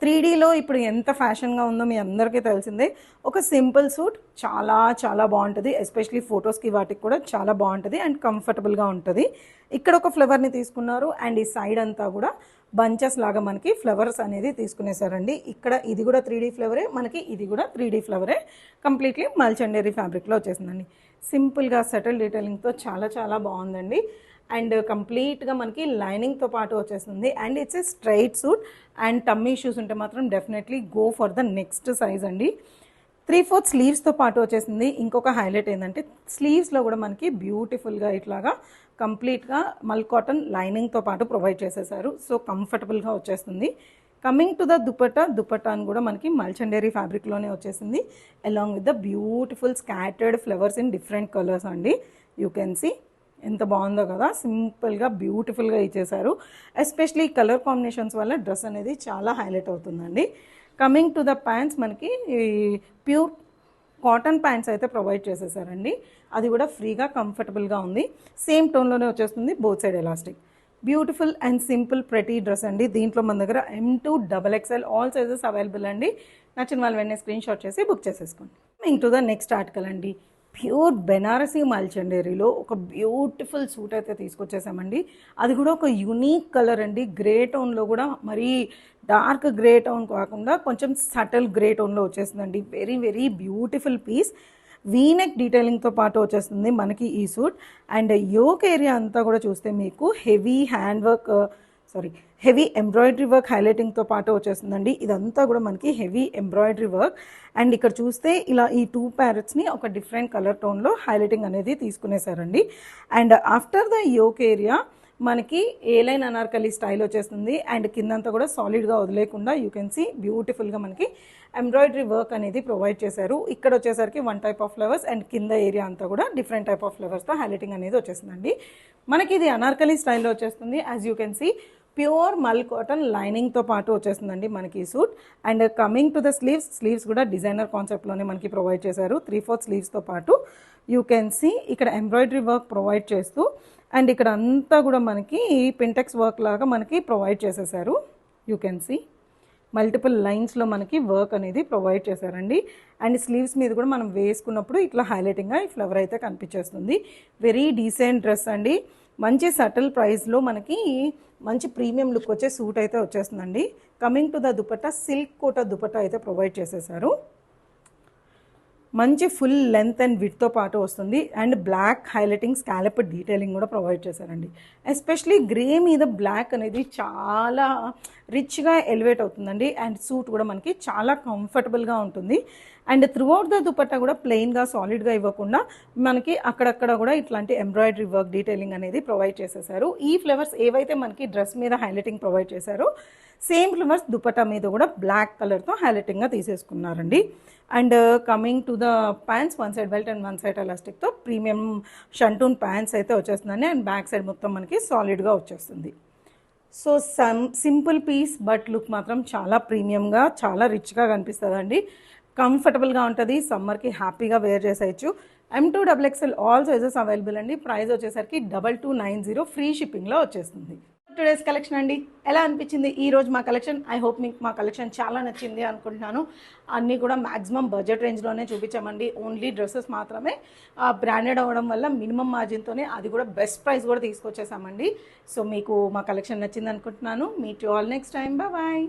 Speaker 1: 3Dలో ఇప్పుడు ఎంత ఫ్యాషన్గా ఉందో మీ అందరికీ తెలిసిందే. ఒక సింపుల్ సూట్ చాలా చాలా బాగుంటుంది, ఎస్పెషలీ ఫొటోస్కి వాటికి కూడా చాలా బాగుంటుంది అండ్ కంఫర్టబుల్గా ఉంటుంది. ఇక్కడ ఒక ఫ్లవర్ని తీసుకున్నారు అండ్ ఈ సైడ్ అంతా కూడా బంచెస్ లాగా మనకి ఫ్లవర్స్ అనేది తీసుకునేసారండి. ఇక్కడ ఇది కూడా 3D ఫ్లవరే, మనకి ఇది కూడా 3D ఫ్లవరే. కంప్లీట్లీ మల్చండేరీ ఫ్యాబ్రిక్లో వచ్చేసిందండి. సింపుల్గా సెటిల్ డీటెయిలింగ్తో చాలా చాలా బాగుందండి. అండ్ కంప్లీట్గా మనకి లైనింగ్తో పాటు వచ్చేస్తుంది. And it's a straight suit and tummy issues ఉంటే మాత్రం definitely go for the next size అండి. 3/4 స్లీవ్స్తో పాటు వచ్చేసింది. ఇంకొక హైలైట్ ఏంటంటే స్లీవ్స్లో కూడా మనకి బ్యూటిఫుల్గా ఇట్లాగా కంప్లీట్గా మల్ కాటన్ లైనింగ్తో పాటు ప్రొవైడ్ చేసేసారు. సో కంఫర్టబుల్గా వచ్చేస్తుంది. కమింగ్ టు ద దుపట్టా అని కూడా మనకి మల్చండేరీ ఫ్యాబ్రిక్లోనే వచ్చేసింది. Along with the beautiful scattered flowers in different colours అండి. యూ కెన్ సీ ఎంత బాగుందో కదా, సింపుల్గా బ్యూటిఫుల్గా ఇచ్చేసారు. ఎస్పెషలీ కలర్ కాంబినేషన్స్ వల్ల డ్రెస్ అనేది చాలా హైలైట్ అవుతుందండి. కమింగ్ టు ద ప్యాంట్స్, మనకి ప్యూర్ కాటన్ ప్యాంట్స్ అయితే ప్రొవైడ్ చేసేసారండి. అది కూడా ఫ్రీగా కంఫర్టబుల్గా ఉంది. సేమ్ టోన్లోనే వచ్చేస్తుంది, both side elastic. Beautiful and simple pretty dress అండి. దీంట్లో మన దగ్గర M2XXL ఆల్ సైజెస్ అవైలబుల్ అండి. నచ్చిన వాళ్ళు వెంటనే స్క్రీన్ షాట్ చేసి బుక్ చేసేసుకోండి. Coming to the next article అండి, ప్యూర్ బెనారసీ మల్చండేరీలో ఒక బ్యూటిఫుల్ సూట్ అయితే తీసుకొచ్చేసామండి. అది కూడా ఒక యూనిక్ కలర్ అండి. గ్రే టోన్లో కూడా మరీ డార్క్ గ్రే టోన్ కాకుండా కొంచెం సటిల్ గ్రే టోన్లో వచ్చేసిందండి. Very very beautiful piece. V neck డీటెయిలింగ్తో పాటు వచ్చేస్తుంది మనకి ఈ సూట్. అండ్ యోక్ ఏరియా అంతా కూడా చూస్తే మీకు heavy hand work heavy embroidery work హైలైటింగ్తో పాటు వచ్చేస్తుందండి. ఇదంతా కూడా మనకి హెవీ ఎంబ్రాయిడరీ వర్క్. అండ్ ఇక్కడ చూస్తే ఇలా ఈ 2 ప్యారెట్స్ని ఒక డిఫరెంట్ కలర్ టోన్లో హైలైటింగ్ అనేది తీసుకునేసారండి. And after the yoke area మనకి ఏ లైన్ అనార్కలి స్టైల్ వచ్చేస్తుంది. అండ్ కిందంతా కూడా సాలిడ్గా వదిలేకుండా యూ కెన్ సీ బ్యూటిఫుల్గా మనకి ఎంబ్రాయిడరీ వర్క్ అనేది ప్రొవైడ్ చేశారు. ఇక్కడ వచ్చేసరికి 1 టైప్ ఆఫ్ ఫ్లవర్స్ అండ్ కింద ఏరియా అంతా కూడా డిఫరెంట్ టైప్ ఆఫ్ ఫ్లవర్స్తో హైలైటింగ్ అనేది వచ్చేసిందండి. మనకి ఇది అనార్కలి స్టైల్లో వచ్చేస్తుంది. As you can see pure mul cotton లైనింగ్తో పాటు వచ్చేస్తుందండి మనకి ఈ suit. And coming to the sleeves కూడా డిజైనర్ కాన్సెప్ట్లోనే మనకి ప్రొవైడ్ చేశారు. 3/4 స్లీవ్స్తో పాటు యూ కెన్ సీ ఇక్కడ ఎంబ్రాయిడరీ వర్క్ ప్రొవైడ్ చేస్తూ అండ్ ఇక్కడ అంతా కూడా మనకి పింటెక్స్ వర్క్ లాగా మనకి ప్రొవైడ్ చేసేసారు. యూ కెన్ సీ మల్టిపుల్ లైన్స్లో మనకి వర్క్ అనేది ప్రొవైడ్ చేశారండి. అండ్ స్లీవ్స్ మీద కూడా మనం వేసుకున్నప్పుడు ఇట్లా హైలైటింగ్గా ఈ ఫ్లవర్ అయితే కనిపించేస్తుంది. వెరీ డీసెంట్ డ్రెస్ అండి. మంచి సటిల్ ప్రైస్లో మనకి మంచి ప్రీమియం లుక్ వచ్చే సూట్ అయితే వచ్చేస్తుందండి. Coming to the dupatta, silk Kota dupatta అయితే ప్రొవైడ్ చేసేసారు. మంచి ఫుల్ లెంత్ అండ్ విడ్తో పాటు వస్తుంది. And black highlighting scallop detailing కూడా ప్రొవైడ్ చేశారండి. ఎస్పెషలీ గ్రే మీద బ్లాక్ అనేది చాలా రిచ్గా ఎలివేట్ అవుతుందండి. అండ్ సూట్ కూడా మనకి చాలా కంఫర్టబుల్గా ఉంటుంది. అండ్ త్రూఅవుట్ ద దుపట్టా కూడా ప్లెయిన్గా సాలిడ్గా ఇవ్వకుండా మనకి అక్కడక్కడ కూడా ఇట్లాంటి ఎంబ్రాయిడరీ వర్క్ డీటెయిలింగ్ అనేది ప్రొవైడ్ చేసేసారు. ఈ ఫ్లవర్స్ ఏవైతే మనకి డ్రెస్ మీద హైలైటింగ్ ప్రొవైడ్ చేశారో సేమ్ ఫ్లవర్స్ దుపట్టా మీద కూడా బ్లాక్ కలర్తో హైలైటింగ్గా తీసేసుకున్నారండి. And coming to the pants, 1 side belt and 1 side ఎలాస్టిక్తో ప్రీమియం షంటూన్ ప్యాంట్స్ అయితే వచ్చేస్తుందండి. అండ్ బ్యాక్ సైడ్ మొత్తం మనకి సాలిడ్గా వచ్చేస్తుంది. So simple piece but look మాత్రం చాలా ప్రీమియంగా చాలా రిచ్గా కనిపిస్తుందండి. కంఫర్టబుల్గా ఉంటుంది, సమ్మర్కి హ్యాపీగా వేర్ చేసేయచ్చు. M2XXL ఆల్ సైజెస్ అవైలబుల్ అండి. ప్రైస్ వచ్చేసరికి 2290 ఫ్రీ షిప్పింగ్లో వచ్చేస్తుంది. టుడేస్ కలెక్షన్ అండి, ఎలా అనిపించింది ఈరోజు మా కలెక్షన్? ఐ హోప్ మీకు మా కలెక్షన్ చాలా నచ్చింది అనుకుంటున్నాను. అన్నీ కూడా మ్యాక్సిమం బడ్జెట్ రేంజ్లోనే చూపించామండి. ఓన్లీ డ్రెస్సెస్ మాత్రమే బ్రాండెడ్ అవ్వడం వల్ల మినిమం మార్జిన్తోనే, అది కూడా బెస్ట్ ప్రైస్ కూడా తీసుకొచ్చేసామండి. సో మీకు మా కలెక్షన్ నచ్చింది అనుకుంటున్నాను. Meet you all next time. Bye.